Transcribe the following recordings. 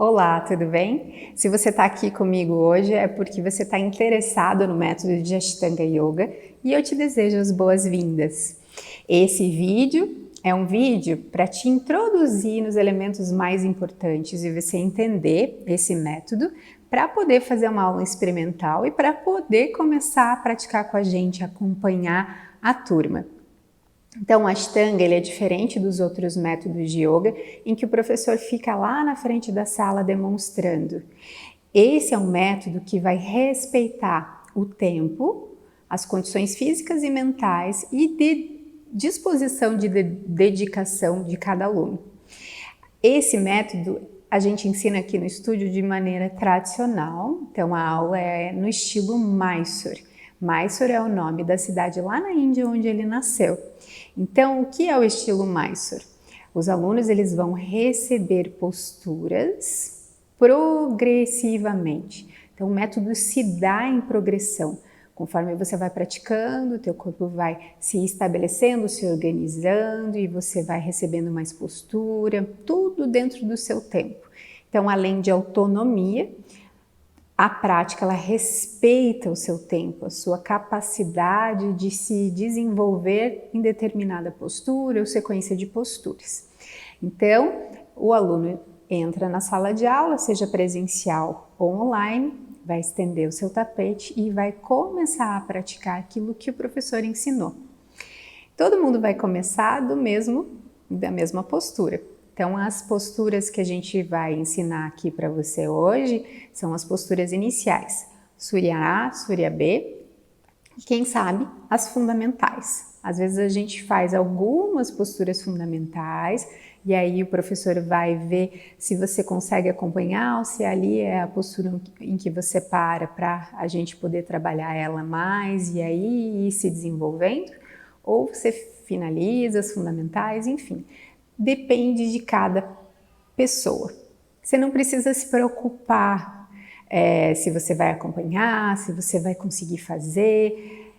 Olá, tudo bem? Se você está aqui comigo hoje é porque você está interessado no método de Ashtanga Yoga e eu te desejo as boas-vindas. Esse vídeo é um vídeo para te introduzir nos elementos mais importantes e você entender esse método para poder fazer uma aula experimental e para poder começar a praticar com a gente, acompanhar a turma. Então, o Ashtanga ele é diferente dos outros métodos de yoga, em que o professor fica lá na frente da sala demonstrando. Esse é um método que vai respeitar o tempo, as condições físicas e mentais e de disposição de dedicação de cada aluno. Esse método a gente ensina aqui no estúdio de maneira tradicional, então a aula é no estilo Mysore. Mysore é o nome da cidade lá na Índia onde ele nasceu. Então, o que é o estilo Mysore? Os alunos eles vão receber posturas progressivamente. Então, o método se dá em progressão. Conforme você vai praticando, o teu corpo vai se estabelecendo, se organizando e você vai recebendo mais postura, tudo dentro do seu tempo. Então, além de autonomia, a prática ela respeita o seu tempo, a sua capacidade de se desenvolver em determinada postura ou sequência de posturas. Então, o aluno entra na sala de aula, seja presencial ou online, vai estender o seu tapete e vai começar a praticar aquilo que o professor ensinou. Todo mundo vai começar da mesma postura. Então, as posturas que a gente vai ensinar aqui para você hoje são as posturas iniciais, Surya A, Surya B e, quem sabe, as fundamentais. Às vezes a gente faz algumas posturas fundamentais e aí o professor vai ver se você consegue acompanhar ou se ali é a postura em que você para a gente poder trabalhar ela mais e aí ir se desenvolvendo, ou você finaliza as fundamentais, enfim. Depende de cada pessoa. Você não precisa se preocupar se você vai acompanhar, se você vai conseguir fazer.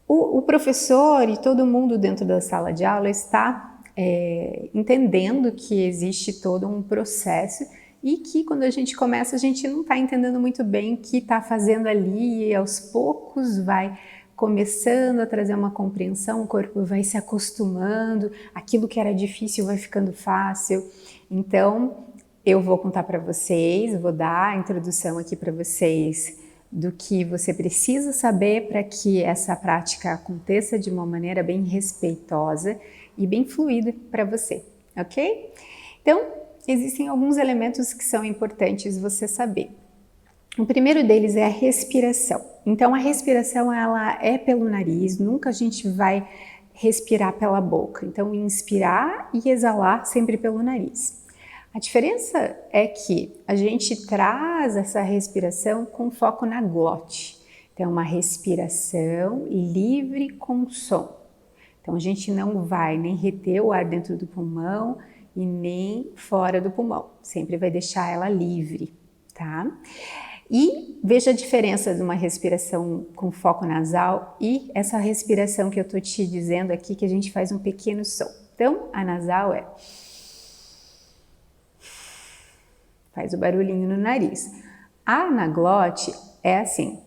O professor e todo mundo dentro da sala de aula está entendendo que existe todo um processo e que quando a gente começa a gente não está entendendo muito bem o que está fazendo ali e aos poucos vai começando a trazer uma compreensão, o corpo vai se acostumando, aquilo que era difícil vai ficando fácil. Então, eu vou contar para vocês, vou dar a introdução aqui para vocês do que você precisa saber para que essa prática aconteça de uma maneira bem respeitosa e bem fluida para você, ok? Então, existem alguns elementos que são importantes você saber. O primeiro deles é a respiração. Então, a respiração ela é pelo nariz, nunca a gente vai respirar pela boca. Então, inspirar e exalar sempre pelo nariz. A diferença é que a gente traz essa respiração com foco na glote. Então, uma respiração livre com som. Então, a gente não vai nem reter o ar dentro do pulmão e nem fora do pulmão. Sempre vai deixar ela livre, tá? E veja a diferença de uma respiração com foco nasal e essa respiração que eu tô te dizendo aqui, que a gente faz um pequeno som. Então, a nasal faz o barulhinho no nariz. A anaglote é assim.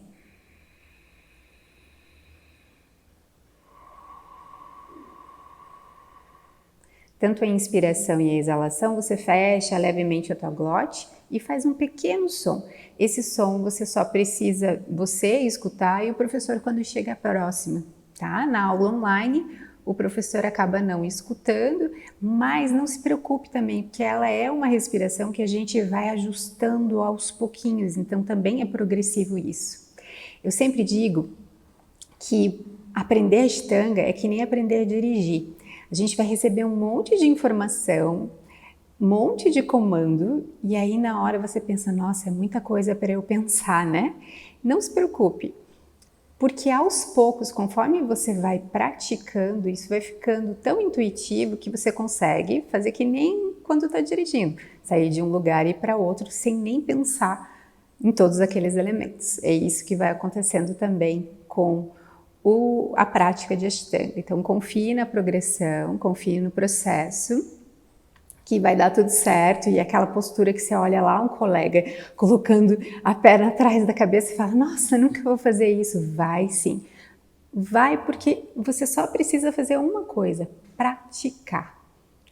Tanto a inspiração e a exalação, você fecha levemente a tua glote e faz um pequeno som. Esse som você só precisa você escutar e o professor quando chega próximo, tá? Na aula online, o professor acaba não escutando, mas não se preocupe também, porque ela é uma respiração que a gente vai ajustando aos pouquinhos, então também é progressivo isso. Eu sempre digo que aprender Ashtanga é que nem aprender a dirigir. A gente vai receber um monte de informação, um monte de comando, e aí na hora você pensa, nossa, é muita coisa para eu pensar, né? Não se preocupe, porque aos poucos, conforme você vai praticando, isso vai ficando tão intuitivo que você consegue fazer que nem quando está dirigindo, sair de um lugar e ir para outro sem nem pensar em todos aqueles elementos. É isso que vai acontecendo também com a prática de Ashtanga. Então, confie na progressão, confie no processo que vai dar tudo certo, e aquela postura que você olha lá um colega colocando a perna atrás da cabeça e fala, nossa, nunca vou fazer isso. Vai sim, vai, porque você só precisa fazer uma coisa, praticar.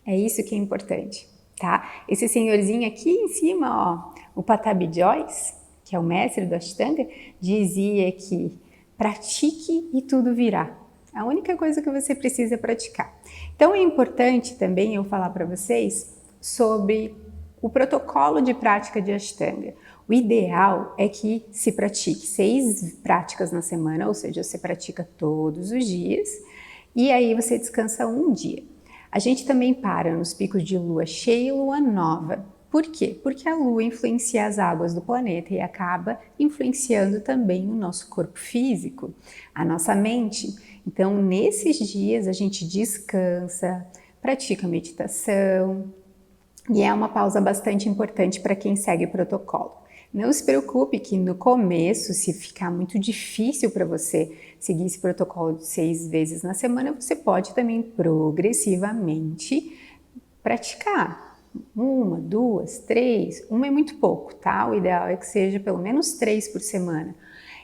É isso que é importante, tá? Esse senhorzinho aqui em cima, ó, o Patabi Joyce, que é o mestre do Ashtanga, dizia que pratique e tudo virá. A única coisa que você precisa é praticar. Então é importante também eu falar para vocês sobre o protocolo de prática de Ashtanga. O ideal é que se pratique 6 práticas na semana, ou seja, você pratica todos os dias, e aí você descansa um dia. A gente também para nos picos de lua cheia e lua nova. Por quê? Porque a lua influencia as águas do planeta e acaba influenciando também o nosso corpo físico, a nossa mente. Então, nesses dias a gente descansa, pratica meditação e é uma pausa bastante importante para quem segue o protocolo. Não se preocupe que no começo, se ficar muito difícil para você seguir esse protocolo de 6 vezes na semana, você pode também progressivamente praticar. 1, 2, 3, uma é muito pouco, tá? O ideal é que seja pelo menos 3 por semana.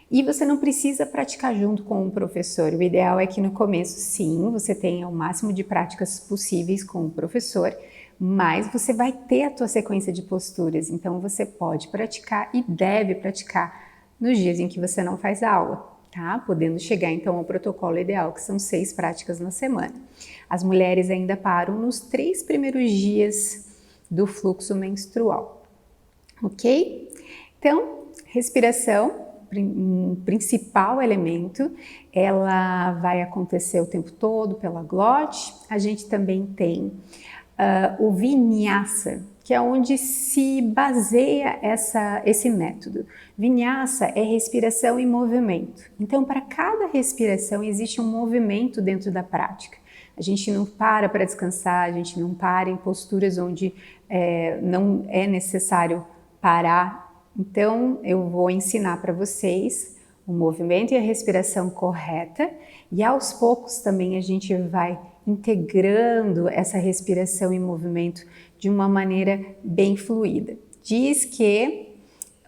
E você não precisa praticar junto com o professor. O ideal é que no começo, sim, você tenha o máximo de práticas possíveis com o professor, mas você vai ter a tua sequência de posturas, então você pode praticar e deve praticar nos dias em que você não faz aula, tá? Podendo chegar então ao protocolo ideal, que são 6 práticas na semana. As mulheres ainda param nos 3 primeiros dias do fluxo menstrual, ok? Então, respiração, um principal elemento, ela vai acontecer o tempo todo pela glote. A gente também tem o Vinyasa, que é onde se baseia esse método. Vinyasa é respiração e movimento. Então, para cada respiração existe um movimento dentro da prática. A gente não para descansar, a gente não para em posturas onde não é necessário parar. Então, eu vou ensinar para vocês o movimento e a respiração correta e aos poucos também a gente vai integrando essa respiração e movimento de uma maneira bem fluida. Diz que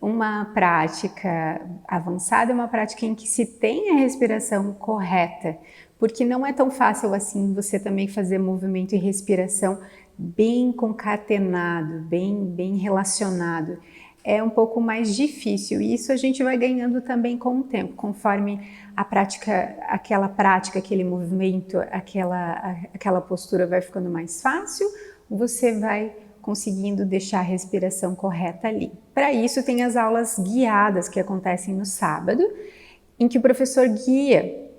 uma prática avançada é uma prática em que se tem a respiração correta, porque não é tão fácil assim você também fazer movimento e respiração bem concatenado, bem relacionado. É um pouco mais difícil e isso a gente vai ganhando também com o tempo, conforme a prática, aquele movimento, aquela postura vai ficando mais fácil, você vai conseguindo deixar a respiração correta ali. Para isso tem as aulas guiadas que acontecem no sábado, em que o professor guia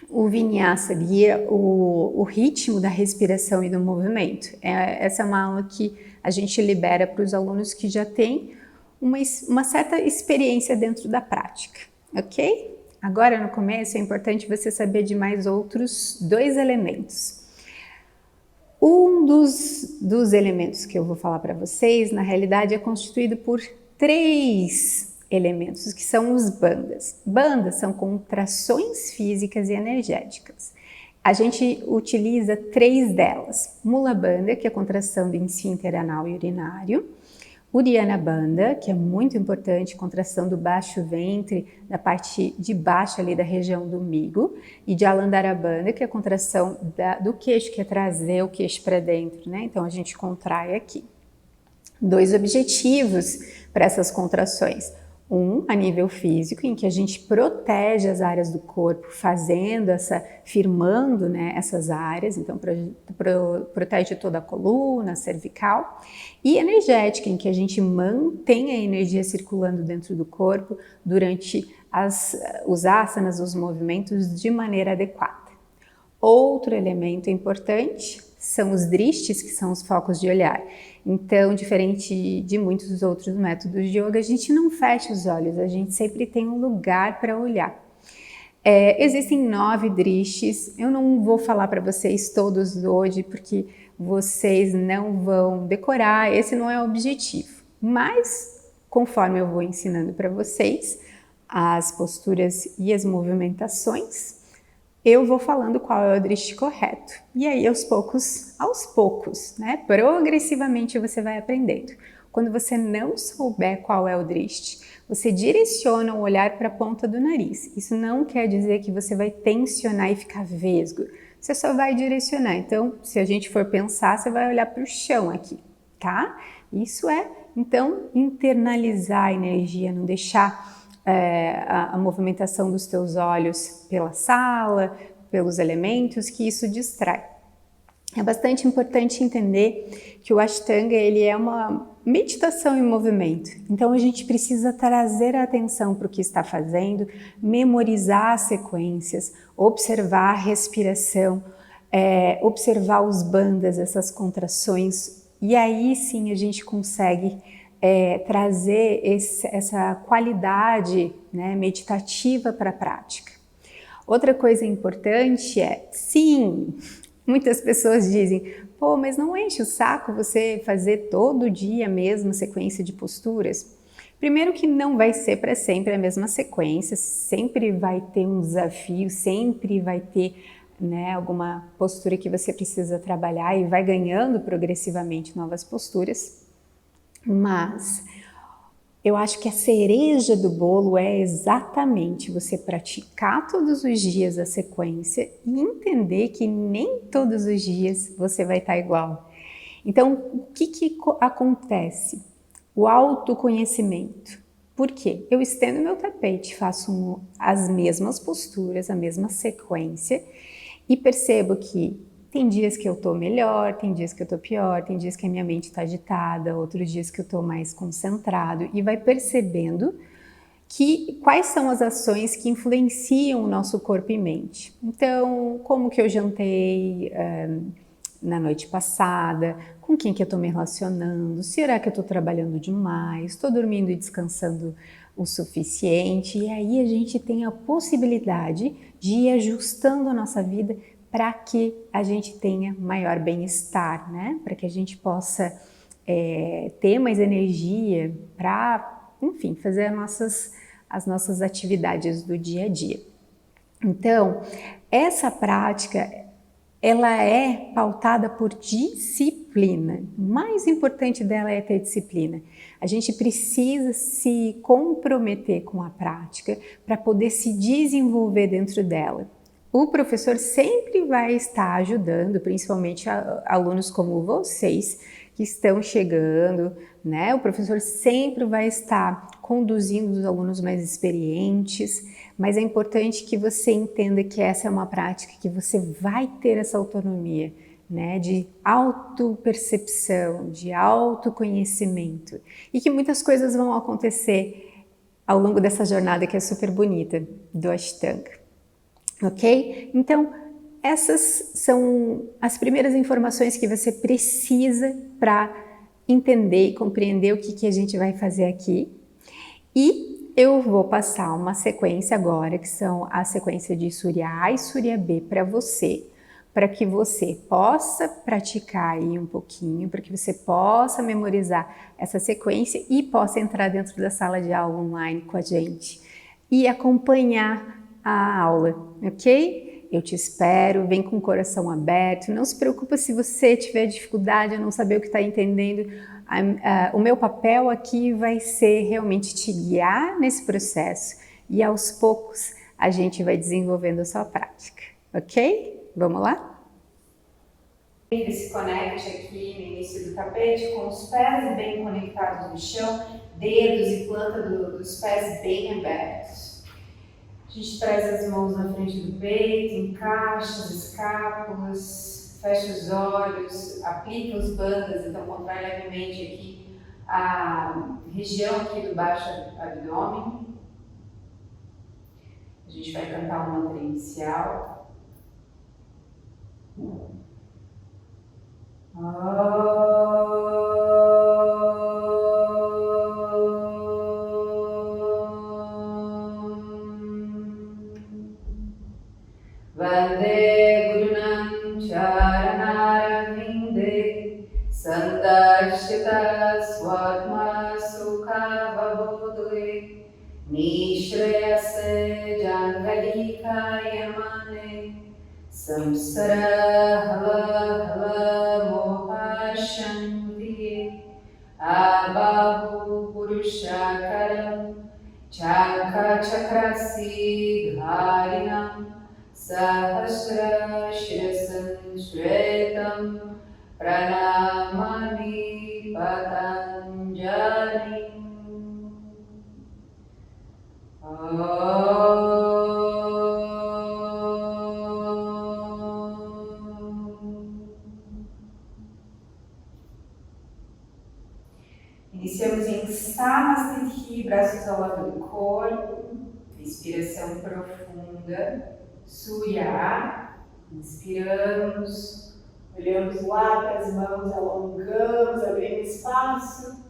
o Vinyasa, guia o ritmo da respiração e do movimento. Essa é uma aula que a gente libera para os alunos que já têm uma certa experiência dentro da prática, ok? Agora, no começo, é importante você saber de mais outros 2 elementos. Um dos elementos que eu vou falar para vocês, na realidade, é constituído por 3 elementos, que são os bandhas. Bandhas são contrações físicas e energéticas. A gente utiliza 3 delas. Mula Bandha, que é a contração do esfíncter anal e urinário. Uddiyana Bandha, que é muito importante, contração do baixo ventre, da parte de baixo ali da região do umbigo, e Jalandhara Bandha, que é a contração do queixo, que é trazer o queixo para dentro, né? Então a gente contrai aqui. 2 objetivos para essas contrações. Um, a nível físico, em que a gente protege as áreas do corpo, firmando, né, essas áreas, então protege toda a coluna, cervical. E energética, em que a gente mantém a energia circulando dentro do corpo durante os asanas, os movimentos, de maneira adequada. Outro elemento importante são os drishtis, que são os focos de olhar. Então, diferente de muitos outros métodos de yoga, a gente não fecha os olhos, a gente sempre tem um lugar para olhar. Existem 9 drishtis, eu não vou falar para vocês todos hoje, porque vocês não vão decorar, esse não é o objetivo. Mas, conforme eu vou ensinando para vocês, as posturas e as movimentações, eu vou falando qual é o drishti correto. E aí, aos poucos, né? Progressivamente você vai aprendendo. Quando você não souber qual é o drishti, você direciona o olhar para a ponta do nariz. Isso não quer dizer que você vai tensionar e ficar vesgo. Você só vai direcionar. Então, se a gente for pensar, você vai olhar para o chão aqui, tá? Isso é, então, internalizar a energia, não deixar a movimentação dos teus olhos pela sala, pelos elementos, que isso distrai. É bastante importante entender que o Ashtanga ele é uma meditação em movimento. Então a gente precisa trazer a atenção para o que está fazendo, memorizar as sequências, observar a respiração, observar os bandhas, essas contrações, e aí sim a gente consegue trazer essa qualidade, né, meditativa para a prática. Outra coisa importante é, sim, muitas pessoas dizem, pô, mas não enche o saco você fazer todo dia a mesma sequência de posturas? Primeiro que não vai ser para sempre a mesma sequência, sempre vai ter um desafio, sempre vai ter, né, alguma postura que você precisa trabalhar e vai ganhando progressivamente novas posturas. Mas eu acho que a cereja do bolo é exatamente você praticar todos os dias a sequência e entender que nem todos os dias você vai estar igual. Então, o que acontece? O autoconhecimento. Por quê? Eu estendo meu tapete, faço as mesmas posturas, a mesma sequência e percebo que tem dias que eu tô melhor, tem dias que eu tô pior, tem dias que a minha mente tá agitada, outros dias que eu tô mais concentrado e vai percebendo quais são as ações que influenciam o nosso corpo e mente. Então, como que eu jantei na noite passada, com quem que eu tô me relacionando, será que eu tô trabalhando demais, tô dormindo e descansando o suficiente? E aí a gente tem a possibilidade de ir ajustando a nossa vida para que a gente tenha maior bem-estar, né? Para que a gente possa ter mais energia para, enfim, fazer as nossas atividades do dia a dia. Então, essa prática, ela é pautada por disciplina. O mais importante dela é ter disciplina. A gente precisa se comprometer com a prática para poder se desenvolver dentro dela. O professor sempre vai estar ajudando, principalmente alunos como vocês que estão chegando, né? O professor sempre vai estar conduzindo os alunos mais experientes, mas é importante que você entenda que essa é uma prática que você vai ter essa autonomia, né? De autopercepção, de autoconhecimento e que muitas coisas vão acontecer ao longo dessa jornada que é super bonita do Ashtanga. Ok? Então, essas são as primeiras informações que você precisa para entender e compreender o que a gente vai fazer aqui. E eu vou passar uma sequência agora, que são a sequência de Surya A e Surya B para você, para que você possa praticar aí um pouquinho, para que você possa memorizar essa sequência e possa entrar dentro da sala de aula online com a gente e acompanhar a aula, ok? Eu te espero, vem com o coração aberto, não se preocupa se você tiver dificuldade a não saber o que está entendendo. O meu papel aqui vai ser realmente te guiar nesse processo e aos poucos a gente vai desenvolvendo a sua prática, ok? Vamos lá? Se conecte aqui no início do tapete com os pés bem conectados no chão, dedos e planta dos pés bem abertos. A gente traz as mãos na frente do peito, encaixa as escápulas, fecha os olhos, aplica os bandhas, então contrai levemente aqui a região aqui do baixo abdômen. A gente vai cantar uma mantra inicial. Vande Gurunam Charanarvinde Sandashita Swatma Sukha Vabodhe Nishreyase Jangalika Yamane Samsara hala moha shanti abahu purushakaram chaka chakrasi dharinam sahasra shirasam shvetam pranamami patanjali. Iniciamos em Samasthiti, braços ao lado do corpo, respiração profunda, Surya, inspiramos, olhamos lá para as mãos, alongamos, abrimos espaço,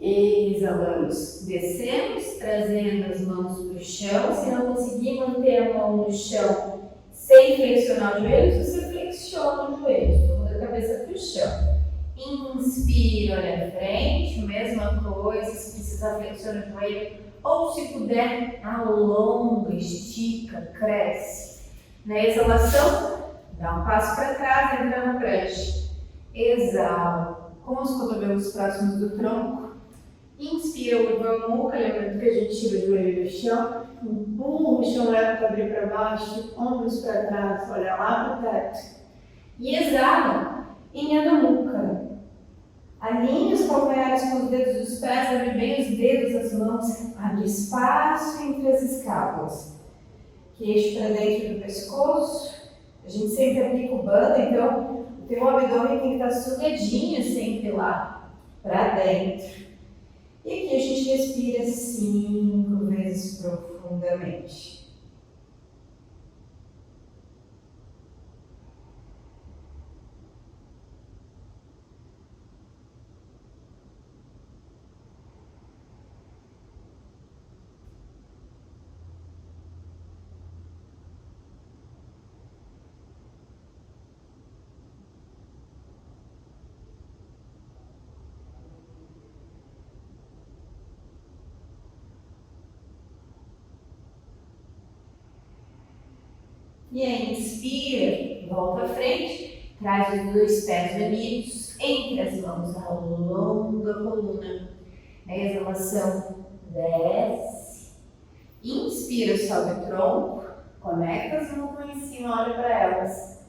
exalamos, descemos, trazendo as mãos para o chão. Se não conseguir manter a mão no chão sem flexionar os joelhos, você flexiona os joelhos, toda a cabeça para o chão. Inspira, olha à frente, mesma coisa, se precisar flexiona o joelho, ou se puder, alonga, estica, cresce. Na exalação, dá um passo para trás, entra na prancha. Exala, com os cotovelos próximos do tronco. Inspira, Urdhva Mukha, lembrando que a gente tira o joelho do chão, empurra o chão, leva o quadril para baixo, ombros para trás, olha lá para o teto. E exala, em Adho Mukha. Alinhe os calcanhares com os dedos dos pés, abre bem os dedos das mãos, abre espaço entre as escápulas. Queixo para dentro do pescoço. A gente sempre aplica o banda, então o teu abdômen tem que estar sugadinho sempre lá para dentro. E aqui a gente respira 5 vezes profundamente. E aí, inspira, volta à frente, traz os 2 pés unidos entre as mãos ao longo da coluna. Na exalação, desce. Inspira, sobe o tronco, conecta as mãos lá em cima, olha para elas.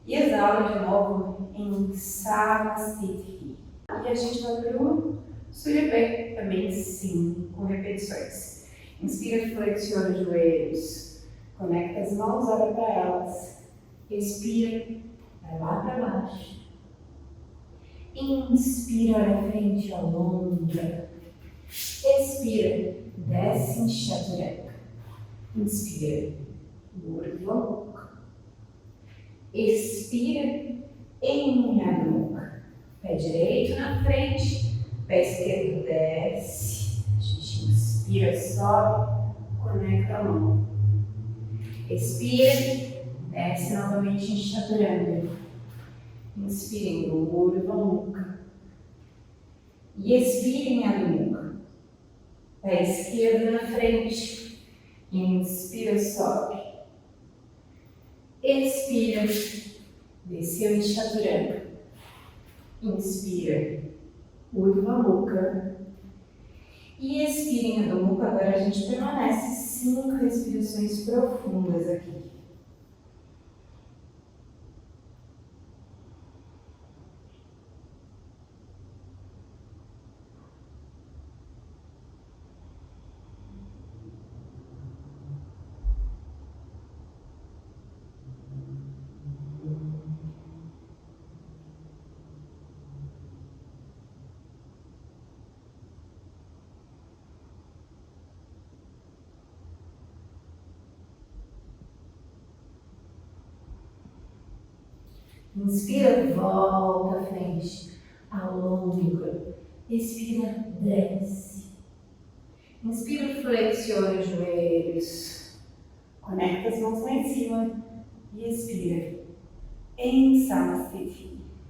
E exala de novo em Samasthiti. E a gente vai para o Surya, também 5 repetições. Inspira, flexiona os joelhos. Conecta as mãos, olha para elas. Respira, vai lá para baixo. Inspira, olha à frente, alonga. Expira, desce em Chaturanga. Inspira, Urdhva Mukha. Expira, em Adho Mukha. Pé direito na frente, pé esquerdo desce. A gente inspira, sobe, conecta a mão. Expira, desce novamente em Chaturanga. Inspira em Urdhva Mukha. E expira em Adho Mukha. Pé esquerdo na frente. Inspira, sobe. Expira, desceu em Chaturanga. Inspira, Urdhva Mukha. E expira em Adho Mukha. Agora a gente permanece 5 respirações profundas aqui. Inspira, volta à frente, alonga. Expira, desce. Inspira, flexiona os joelhos. Conecta as mãos lá em cima e expira em Samasthiti.